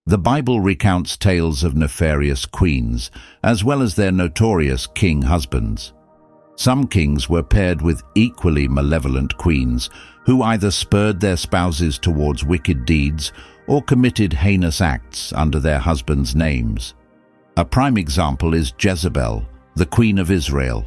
The Bible recounts tales of nefarious queens, as well as their notorious king husbands. Some kings were paired with equally malevolent queens, who either spurred their spouses towards wicked deeds or committed heinous acts under their husbands' names. A prime example is Jezebel, the queen of Israel.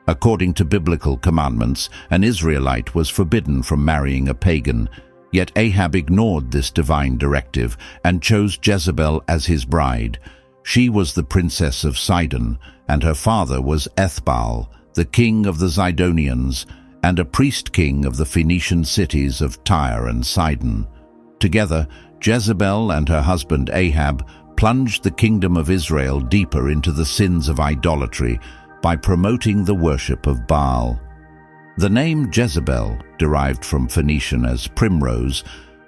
According to biblical commandments, an Israelite was forbidden from marrying a pagan, yet Ahab ignored this divine directive and chose Jezebel as his bride. She was the princess of Sidon, and her father was Baal, the king of the Zidonians, and a priest-king of the Phoenician cities of Tyre and Sidon. Together, Jezebel and her husband Ahab plunged the kingdom of Israel deeper into the sins of idolatry by promoting the worship of Baal. The name Jezebel, derived from Phoenician as primrose,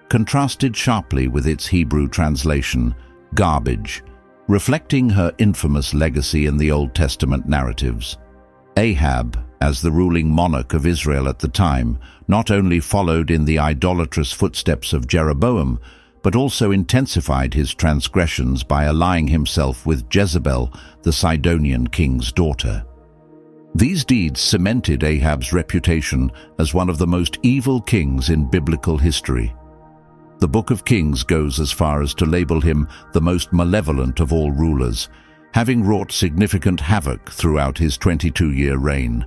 contrasted sharply with its Hebrew translation, garbage, reflecting her infamous legacy in the Old Testament narratives. Ahab, as the ruling monarch of Israel at the time, not only followed in the idolatrous footsteps of Jeroboam, but also intensified his transgressions by allying himself with Jezebel, the Sidonian king's daughter. These deeds cemented Ahab's reputation as one of the most evil kings in biblical history. The Book of Kings goes as far as to label him the most malevolent of all rulers, having wrought significant havoc throughout his 22-year reign.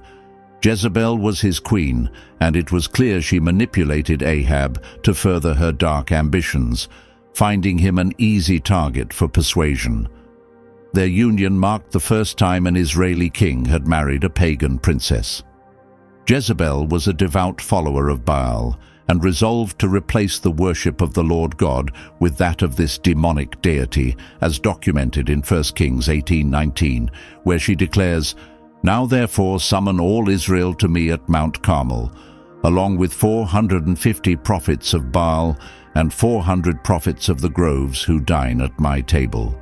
Jezebel was his queen, and it was clear she manipulated Ahab to further her dark ambitions, finding him an easy target for persuasion. Their union marked the first time an Israeli king had married a pagan princess. Jezebel was a devout follower of Baal and resolved to replace the worship of the Lord God with that of this demonic deity, as documented in 1 Kings 18:19, where she declares, "Now therefore summon all Israel to me at Mount Carmel, along with 450 prophets of Baal and 400 prophets of the groves who dine at my table."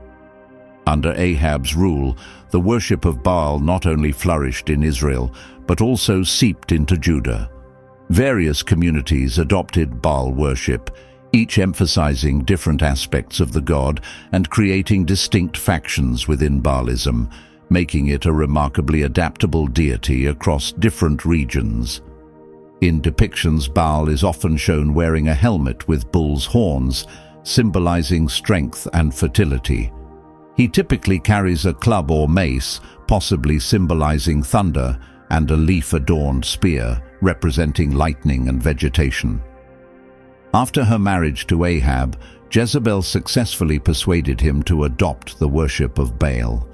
Under Ahab's rule, the worship of Baal not only flourished in Israel, but also seeped into Judah. Various communities adopted Baal worship, each emphasizing different aspects of the god and creating distinct factions within Baalism, making it a remarkably adaptable deity across different regions. In depictions, Baal is often shown wearing a helmet with bull's horns, symbolizing strength and fertility. He typically carries a club or mace, possibly symbolizing thunder, and a leaf-adorned spear, representing lightning and vegetation. After her marriage to Ahab, Jezebel successfully persuaded him to adopt the worship of Baal.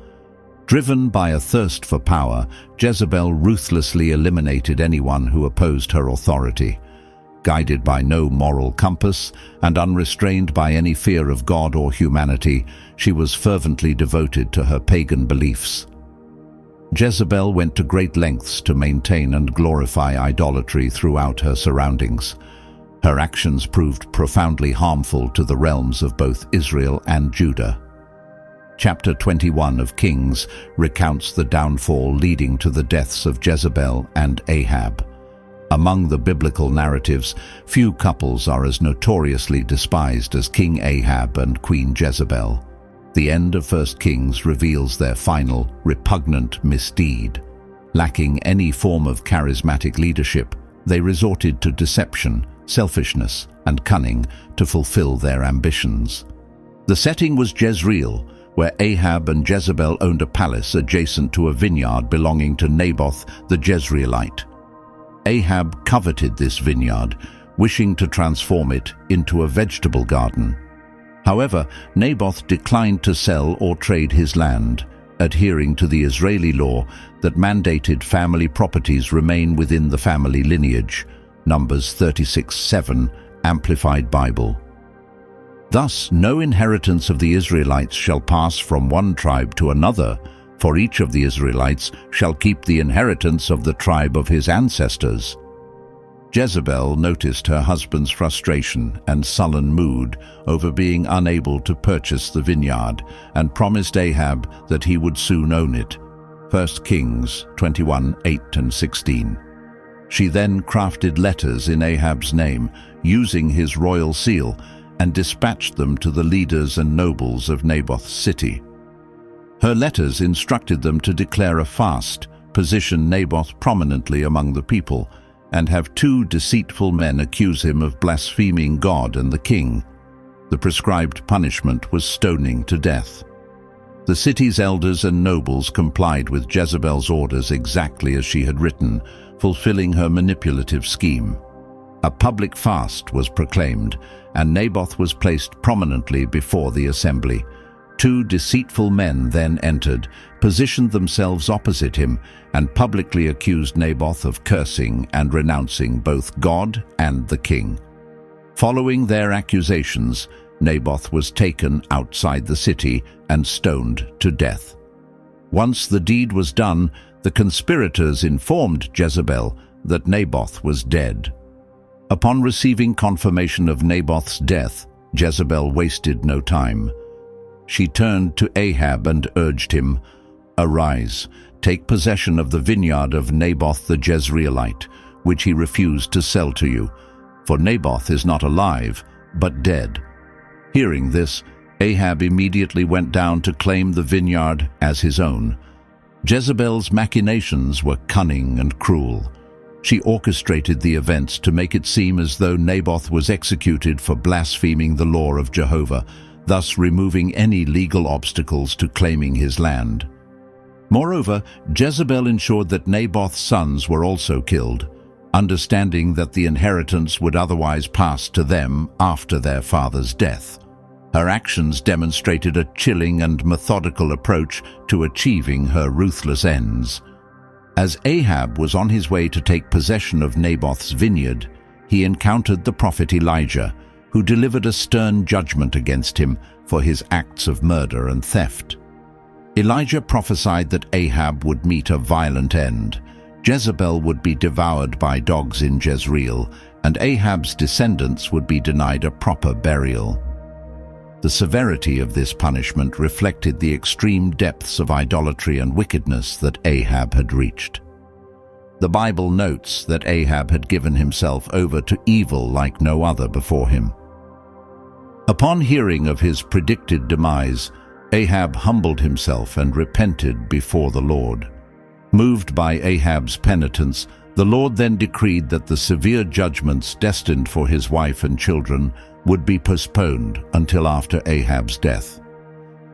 Driven by a thirst for power, Jezebel ruthlessly eliminated anyone who opposed her authority. Guided by no moral compass and unrestrained by any fear of God or humanity, she was fervently devoted to her pagan beliefs. Jezebel went to great lengths to maintain and glorify idolatry throughout her surroundings. Her actions proved profoundly harmful to the realms of both Israel and Judah. Chapter 21 of Kings recounts the downfall leading to the deaths of Jezebel and Ahab. Among the biblical narratives, few couples are as notoriously despised as King Ahab and Queen Jezebel. The end of 1 Kings reveals their final, repugnant misdeed. Lacking any form of charismatic leadership, they resorted to deception, selfishness, and cunning to fulfill their ambitions. The setting was Jezreel, where Ahab and Jezebel owned a palace adjacent to a vineyard belonging to Naboth the Jezreelite. Ahab coveted this vineyard, wishing to transform it into a vegetable garden. However, Naboth declined to sell or trade his land, adhering to the Israeli law that mandated family properties remain within the family lineage, Numbers 36:7, Amplified Bible. Thus, no inheritance of the Israelites shall pass from one tribe to another, for each of the Israelites shall keep the inheritance of the tribe of his ancestors. Jezebel noticed her husband's frustration and sullen mood over being unable to purchase the vineyard and promised Ahab that he would soon own it. 1 Kings 21:8-16. She then crafted letters in Ahab's name, using his royal seal, and dispatched them to the leaders and nobles of Naboth's city. Her letters instructed them to declare a fast, position Naboth prominently among the people, and have 2 deceitful men accuse him of blaspheming God and the king. The prescribed punishment was stoning to death. The city's elders and nobles complied with Jezebel's orders exactly as she had written, fulfilling her manipulative scheme. A public fast was proclaimed, and Naboth was placed prominently before the assembly. 2 deceitful men then entered, positioned themselves opposite him, and publicly accused Naboth of cursing and renouncing both God and the king. Following their accusations, Naboth was taken outside the city and stoned to death. Once the deed was done, the conspirators informed Jezebel that Naboth was dead. Upon receiving confirmation of Naboth's death, Jezebel wasted no time. She turned to Ahab and urged him, "Arise, take possession of the vineyard of Naboth the Jezreelite, which he refused to sell to you, for Naboth is not alive, but dead." Hearing this, Ahab immediately went down to claim the vineyard as his own. Jezebel's machinations were cunning and cruel. She orchestrated the events to make it seem as though Naboth was executed for blaspheming the law of Jehovah, thus removing any legal obstacles to claiming his land. Moreover, Jezebel ensured that Naboth's sons were also killed, understanding that the inheritance would otherwise pass to them after their father's death. Her actions demonstrated a chilling and methodical approach to achieving her ruthless ends. As Ahab was on his way to take possession of Naboth's vineyard, he encountered the prophet Elijah, who delivered a stern judgment against him for his acts of murder and theft. Elijah prophesied that Ahab would meet a violent end. Jezebel would be devoured by dogs in Jezreel, and Ahab's descendants would be denied a proper burial. The severity of this punishment reflected the extreme depths of idolatry and wickedness that Ahab had reached. The Bible notes that Ahab had given himself over to evil like no other before him. Upon hearing of his predicted demise, Ahab humbled himself and repented before the Lord. Moved by Ahab's penitence, the Lord then decreed that the severe judgments destined for his wife and children would be postponed until after Ahab's death.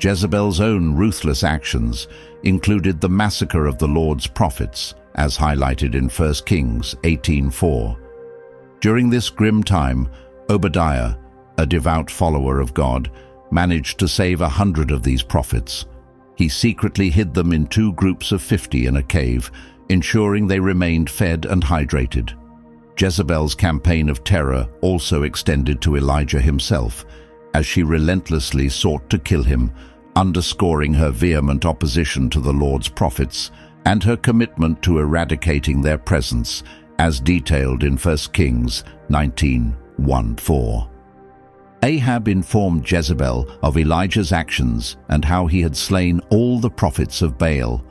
Jezebel's own ruthless actions included the massacre of the Lord's prophets, as highlighted in 1 Kings 18:4. During this grim time, Obadiah, a devout follower of God, managed to save 100 of these prophets. He secretly hid them in 2 groups of 50 in a cave, ensuring they remained fed and hydrated. Jezebel's campaign of terror also extended to Elijah himself, as she relentlessly sought to kill him, underscoring her vehement opposition to the Lord's prophets and her commitment to eradicating their presence, as detailed in 1 Kings 19:1-4. Ahab informed Jezebel of Elijah's actions and how he had slain all the prophets of Baal.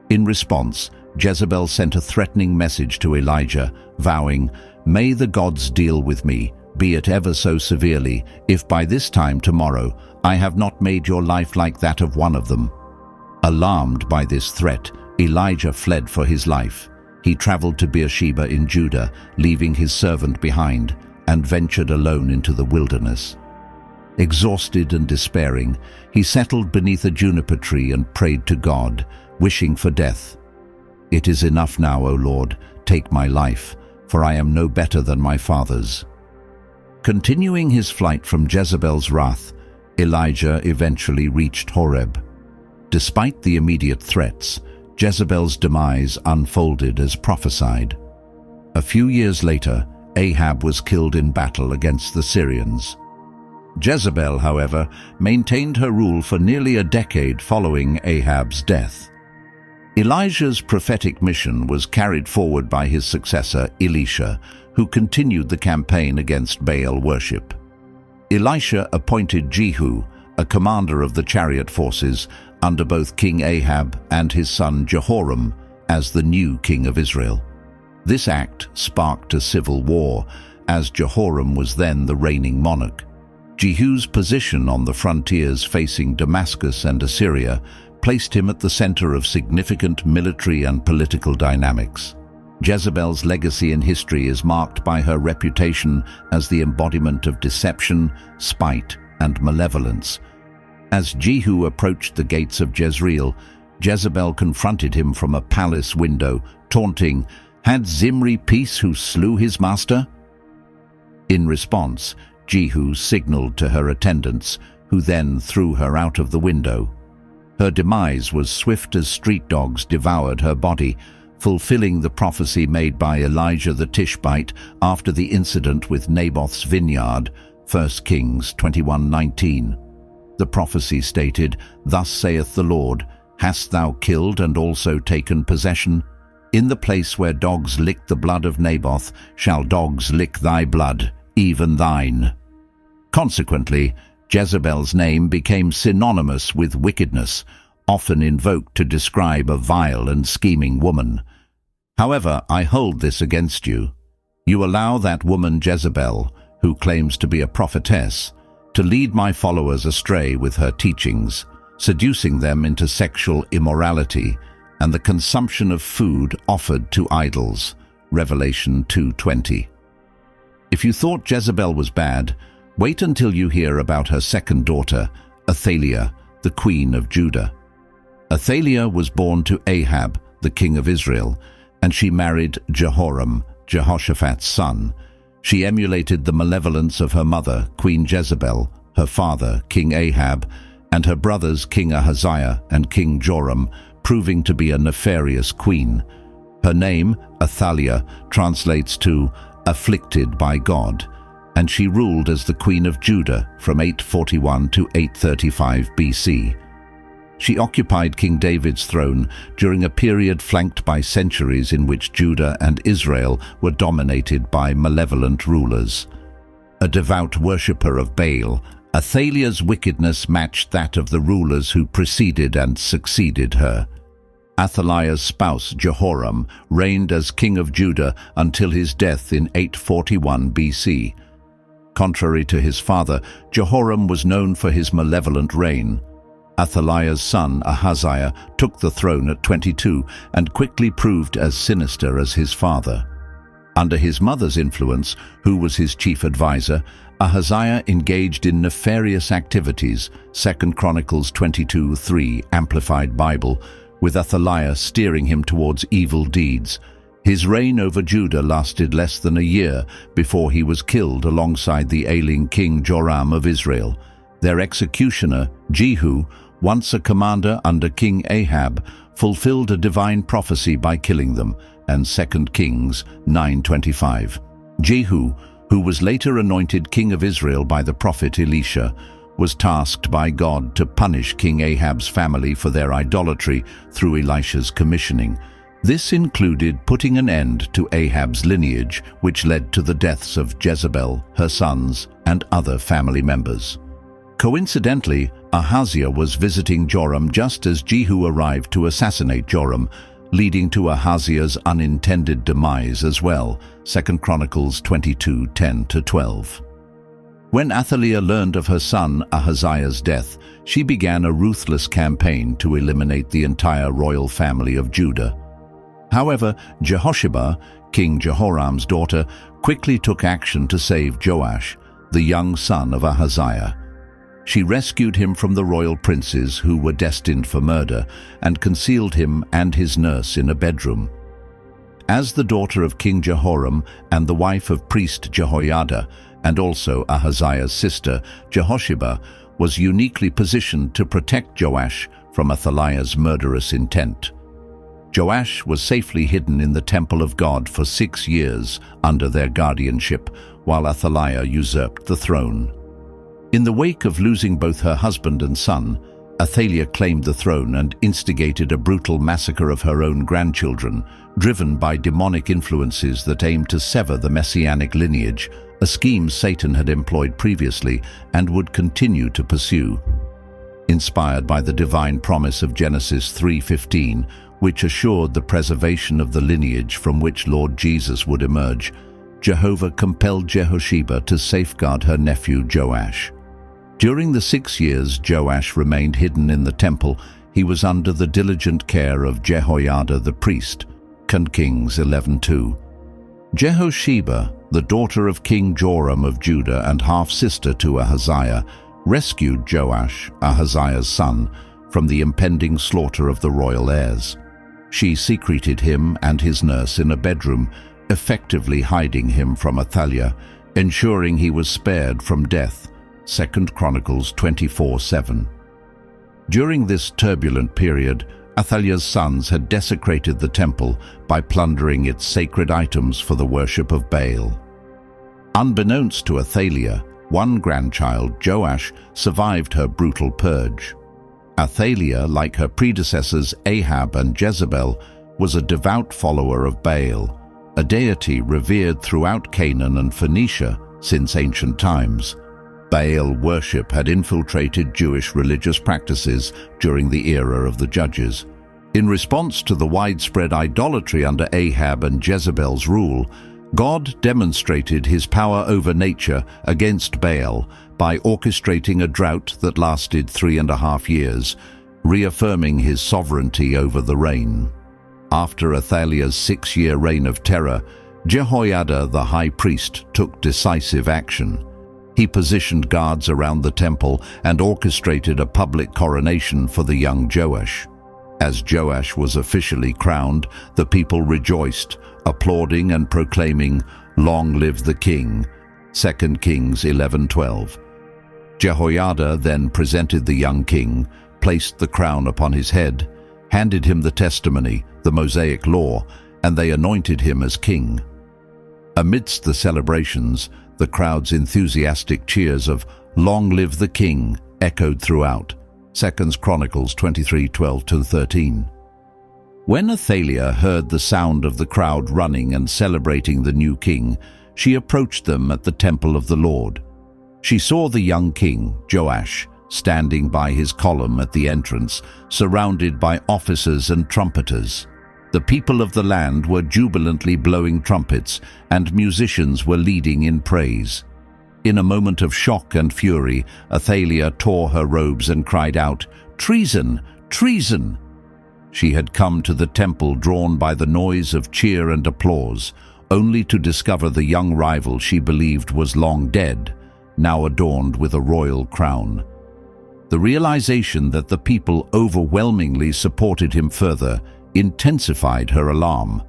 In response, Jezebel sent a threatening message to Elijah, vowing, "May the gods deal with me, be it ever so severely, if by this time tomorrow I have not made your life like that of one of them." Alarmed by this threat, Elijah fled for his life. He traveled to Beersheba in Judah, leaving his servant behind, and ventured alone into the wilderness. Exhausted and despairing, he settled beneath a juniper tree and prayed to God, wishing for death. "It is enough now, O Lord, take my life, for I am no better than my fathers." Continuing his flight from Jezebel's wrath, Elijah eventually reached Horeb. Despite the immediate threats, Jezebel's demise unfolded as prophesied. A few years later, Ahab was killed in battle against the Syrians. Jezebel, however, maintained her rule for nearly a decade following Ahab's death. Elijah's prophetic mission was carried forward by his successor, Elisha, who continued the campaign against Baal worship. Elisha appointed Jehu, a commander of the chariot forces, under both King Ahab and his son Jehoram, as the new king of Israel. This act sparked a civil war, as Jehoram was then the reigning monarch. Jehu's position on the frontiers facing Damascus and Assyria placed him at the center of significant military and political dynamics. Jezebel's legacy in history is marked by her reputation as the embodiment of deception, spite, and malevolence. As Jehu approached the gates of Jezreel, Jezebel confronted him from a palace window, taunting, "Had Zimri peace who slew his master?" In response, Jehu signaled to her attendants, who then threw her out of the window. Her demise was swift as street dogs devoured her body, fulfilling the prophecy made by Elijah the Tishbite after the incident with Naboth's vineyard, 1 Kings 21:19. The prophecy stated, "Thus saith the Lord, hast thou killed and also taken possession? In the place where dogs licked the blood of Naboth shall dogs lick thy blood, even thine." Consequently, Jezebel's name became synonymous with wickedness, often invoked to describe a vile and scheming woman. However, I hold this against you. You allow that woman Jezebel, who claims to be a prophetess, to lead my followers astray with her teachings, seducing them into sexual immorality and the consumption of food offered to idols. Revelation 2:20. If you thought Jezebel was bad, wait until you hear about her second daughter, Athaliah, the queen of Judah. Athaliah was born to Ahab, the king of Israel, and she married Jehoram, Jehoshaphat's son. She emulated the malevolence of her mother, Queen Jezebel, her father, King Ahab, and her brothers, King Ahaziah and King Joram, proving to be a nefarious queen. Her name, Athaliah, translates to afflicted by God, and she ruled as the Queen of Judah from 841 to 835 BC. She occupied King David's throne during a period flanked by centuries in which Judah and Israel were dominated by malevolent rulers. A devout worshipper of Baal, Athaliah's wickedness matched that of the rulers who preceded and succeeded her. Athaliah's spouse Jehoram reigned as king of Judah until his death in 841 BC. Contrary to his father, Jehoram was known for his malevolent reign. Athaliah's son Ahaziah took the throne at 22 and quickly proved as sinister as his father. Under his mother's influence, who was his chief advisor, Ahaziah engaged in nefarious activities, 2 Chronicles 22:3 Amplified Bible, with Athaliah steering him towards evil deeds. His reign over Judah lasted less than a year before he was killed alongside the ailing King Joram of Israel. Their executioner, Jehu, once a commander under King Ahab, fulfilled a divine prophecy by killing them, and 2 Kings 9:25. Jehu, who was later anointed king of Israel by the prophet Elisha, was tasked by God to punish King Ahab's family for their idolatry through Elisha's commissioning. This included putting an end to Ahab's lineage, which led to the deaths of Jezebel, her sons, and other family members. Coincidentally, Ahaziah was visiting Joram just as Jehu arrived to assassinate Joram, leading to Ahaziah's unintended demise as well, 2 Chronicles 22:10-12. When Athaliah learned of her son Ahaziah's death, she began a ruthless campaign to eliminate the entire royal family of Judah. However, Jehosheba, King Jehoram's daughter, quickly took action to save Joash, the young son of Ahaziah. She rescued him from the royal princes who were destined for murder and concealed him and his nurse in a bedroom. As the daughter of King Jehoram and the wife of priest Jehoiada, and also Ahaziah's sister, Jehosheba was uniquely positioned to protect Joash from Athaliah's murderous intent. Joash was safely hidden in the temple of God for 6 years under their guardianship, while Athaliah usurped the throne. In the wake of losing both her husband and son, Athaliah claimed the throne and instigated a brutal massacre of her own grandchildren, driven by demonic influences that aimed to sever the messianic lineage, a scheme Satan had employed previously and would continue to pursue. Inspired by the divine promise of Genesis 3:15, which assured the preservation of the lineage from which Lord Jesus would emerge, Jehovah compelled Jehosheba to safeguard her nephew Joash. During the 6 years Joash remained hidden in the temple, he was under the diligent care of Jehoiada the priest. 2 Kings 11:2. Jehosheba, the daughter of King Joram of Judah and half-sister to Ahaziah, rescued Joash, Ahaziah's son, from the impending slaughter of the royal heirs. She secreted him and his nurse in a bedroom, effectively hiding him from Athaliah, ensuring he was spared from death. 2 Chronicles 24:7. During this turbulent period, Athaliah's sons had desecrated the temple by plundering its sacred items for the worship of Baal. Unbeknownst to Athaliah, one grandchild, Joash, survived her brutal purge. Athaliah, like her predecessors Ahab and Jezebel, was a devout follower of Baal, a deity revered throughout Canaan and Phoenicia since ancient times. Baal worship had infiltrated Jewish religious practices during the era of the Judges. In response to the widespread idolatry under Ahab and Jezebel's rule, God demonstrated his power over nature against Baal by orchestrating a drought that lasted 3.5 years, reaffirming his sovereignty over the rain. After Athaliah's 6-year reign of terror, Jehoiada the high priest took decisive action. He positioned guards around the temple and orchestrated a public coronation for the young Joash. As Joash was officially crowned, the people rejoiced, applauding and proclaiming, "Long live the king." 2 Kings 11:12. Jehoiada then presented the young king, placed the crown upon his head, handed him the testimony, the Mosaic law, and they anointed him as king. Amidst the celebrations, the crowd's enthusiastic cheers of "Long live the king" echoed throughout. 2 Chronicles 23:12-13. When Athaliah heard the sound of the crowd running and celebrating the new king, she approached them at the temple of the Lord. She saw the young king, Joash, standing by his column at the entrance, surrounded by officers and trumpeters. The people of the land were jubilantly blowing trumpets, and musicians were leading in praise. In a moment of shock and fury, Athaliah tore her robes and cried out, "Treason! Treason!" She had come to the temple drawn by the noise of cheer and applause, only to discover the young rival she believed was long dead, now adorned with a royal crown. The realization that the people overwhelmingly supported him further intensified her alarm.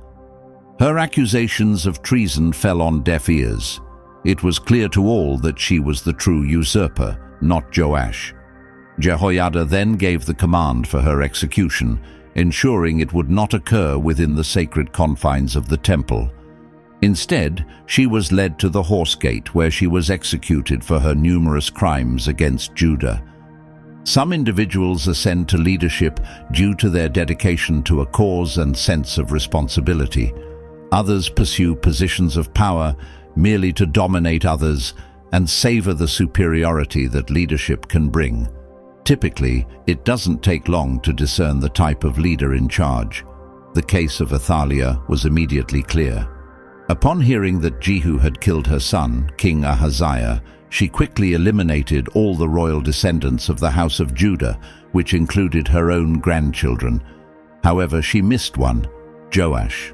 Her accusations of treason fell on deaf ears. It was clear to all that she was the true usurper, not Joash. Jehoiada then gave the command for her execution, ensuring it would not occur within the sacred confines of the temple. Instead, she was led to the horse gate, where she was executed for her numerous crimes against Judah. Some individuals ascend to leadership due to their dedication to a cause and sense of responsibility. Others pursue positions of power merely to dominate others and savor the superiority that leadership can bring. Typically, it doesn't take long to discern the type of leader in charge. The case of Athaliah was immediately clear. Upon hearing that Jehu had killed her son, King Ahaziah, she quickly eliminated all the royal descendants of the house of Judah, which included her own grandchildren. However, she missed one, Joash.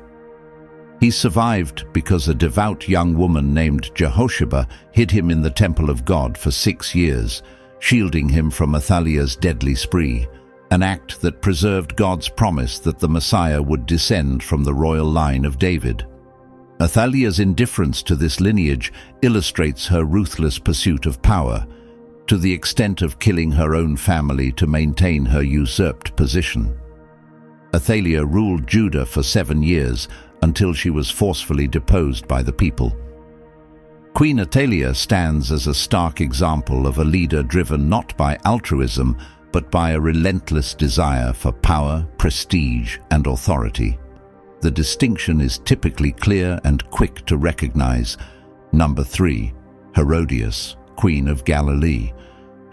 He survived because a devout young woman named Jehosheba hid him in the temple of God for 6 years, shielding him from Athaliah's deadly spree, an act that preserved God's promise that the Messiah would descend from the royal line of David. Athaliah's indifference to this lineage illustrates her ruthless pursuit of power, to the extent of killing her own family to maintain her usurped position. Athaliah ruled Judah for 7 years until she was forcefully deposed by the people. Queen Athaliah stands as a stark example of a leader driven not by altruism, but by a relentless desire for power, prestige, and authority. The distinction is typically clear and quick to recognize. Number 3. Herodias, Queen of Galilee.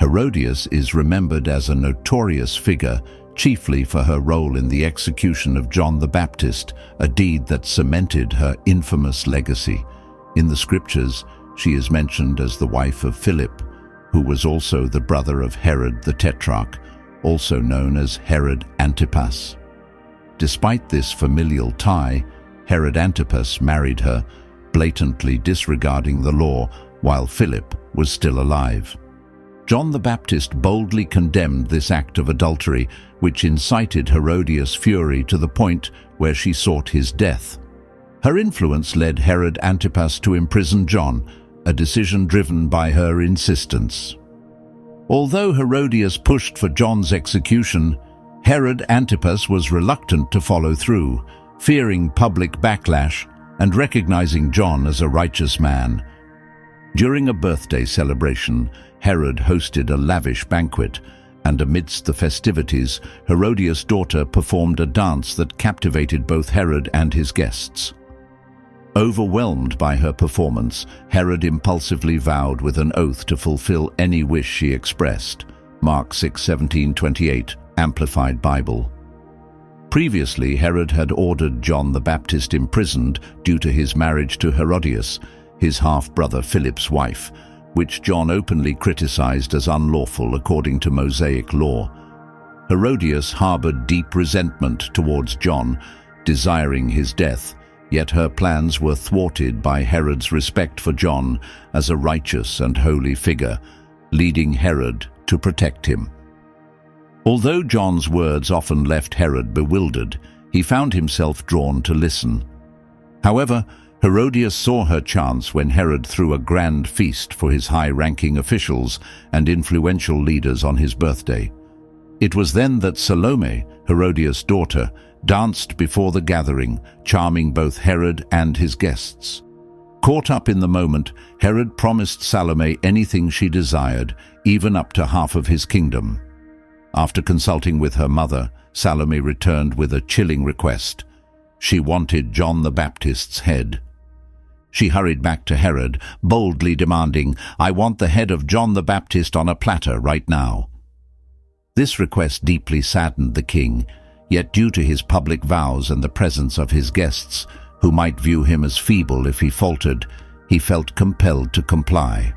Herodias is remembered as a notorious figure, chiefly for her role in the execution of John the Baptist, a deed that cemented her infamous legacy. In the scriptures, she is mentioned as the wife of Philip, who was also the brother of Herod the Tetrarch, also known as Herod Antipas. Despite this familial tie, Herod Antipas married her, blatantly disregarding the law while Philip was still alive. John the Baptist boldly condemned this act of adultery, which incited Herodias' fury to the point where she sought his death. Her influence led Herod Antipas to imprison John, a decision driven by her insistence. Although Herodias pushed for John's execution, Herod Antipas was reluctant to follow through, fearing public backlash and recognizing John as a righteous man. During a birthday celebration, Herod hosted a lavish banquet, and amidst the festivities, Herodias' daughter performed a dance that captivated both Herod and his guests. Overwhelmed by her performance, Herod impulsively vowed with an oath to fulfill any wish she expressed. Mark 6:17-28, Amplified Bible. Previously, Herod had ordered John the Baptist imprisoned due to his marriage to Herodias, his half-brother Philip's wife, which John openly criticized as unlawful according to Mosaic law. Herodias harbored deep resentment towards John, desiring his death, yet her plans were thwarted by Herod's respect for John as a righteous and holy figure, leading Herod to protect him. Although John's words often left Herod bewildered, he found himself drawn to listen. However, Herodias saw her chance when Herod threw a grand feast for his high-ranking officials and influential leaders on his birthday. It was then that Salome, Herodias' daughter, danced before the gathering, charming both Herod and his guests. Caught up in the moment, Herod promised Salome anything she desired, even up to half of his kingdom. After consulting with her mother, Salome returned with a chilling request. She wanted John the Baptist's head. She hurried back to Herod, boldly demanding, "I want the head of John the Baptist on a platter right now." This request deeply saddened the king, yet due to his public vows and the presence of his guests, who might view him as feeble if he faltered, he felt compelled to comply.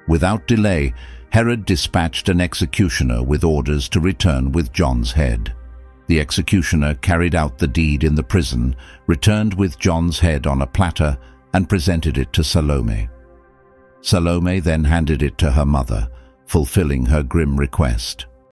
Without delay, Herod dispatched an executioner with orders to return with John's head. The executioner carried out the deed in the prison, returned with John's head on a platter, and presented it to Salome. Salome then handed it to her mother, fulfilling her grim request.